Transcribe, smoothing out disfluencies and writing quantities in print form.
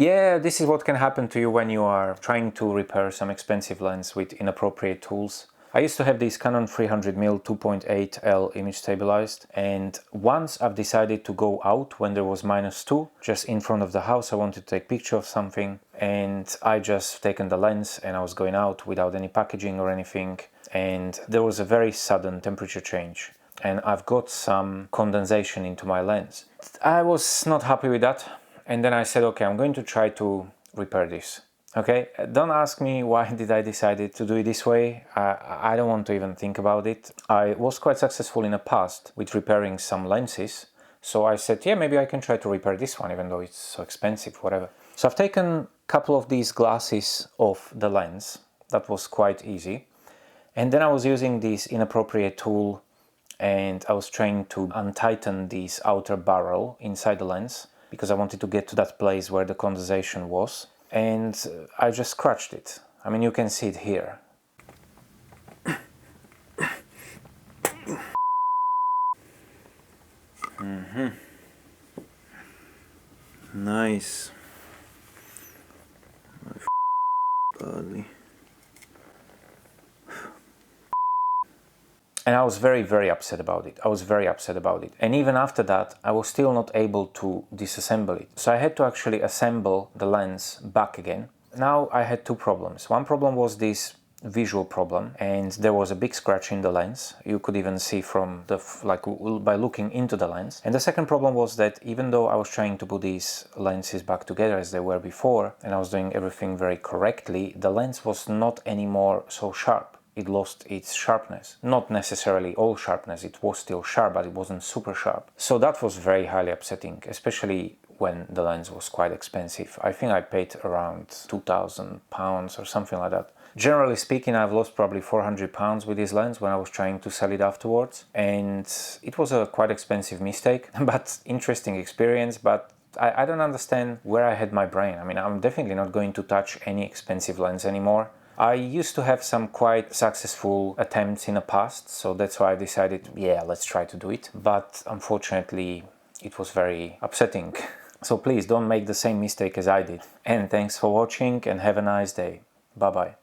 Yeah, this is what can happen to you when you are trying to repair some expensive lens with inappropriate tools. I used to have this Canon 300mm 2.8L image stabilized, and once I've decided to go out when there was -2, just in front of the house. I wanted to take a picture of something, and I just taken the lens and I was going out without any packaging or anything, and there was a very sudden temperature change and I've got some condensation into my lens. I was not happy with that, and then I said, okay, I'm going to try to repair this. Okay, don't ask me why did I decide to do it this way. I don't want to even think about it. I was quite successful in the past with repairing some lenses, so I said, yeah, maybe I can try to repair this one, even though it's so expensive, whatever. So I've taken a couple of these glasses off the lens. That was quite easy. And then I was using this inappropriate tool, and I was trying to untighten this outer barrel inside the lens because I wanted to get to that place where the condensation was. And I just scratched it. I mean, you can see it here. Nice. Godly. And I was very upset about it. I was very upset about it. And even after that, I was still not able to disassemble it. So I had to actually assemble the lens back again. Now I had two problems. One problem was this visual problem, and there was a big scratch in the lens. You could even see from the, by looking into the lens. And the second problem was that even though I was trying to put these lenses back together as they were before, and I was doing everything very correctly, the lens was not anymore so sharp. It lost its sharpness. Not necessarily all sharpness, it was still sharp, but it wasn't super sharp. So that was very highly upsetting, especially when the lens was quite expensive. I think I paid around £2,000 or something like that. Generally speaking, I've lost probably £400 with this lens when I was trying to sell it afterwards. And it was a quite expensive mistake, but interesting experience. But I don't understand where I had my brain. I mean, I'm definitely not going to touch any expensive lens anymore. I used to have some quite successful attempts in the past, so that's why I decided, yeah, let's try to do it. But unfortunately, it was very upsetting. So please don't make the same mistake as I did. And thanks for watching and have a nice day. Bye-bye.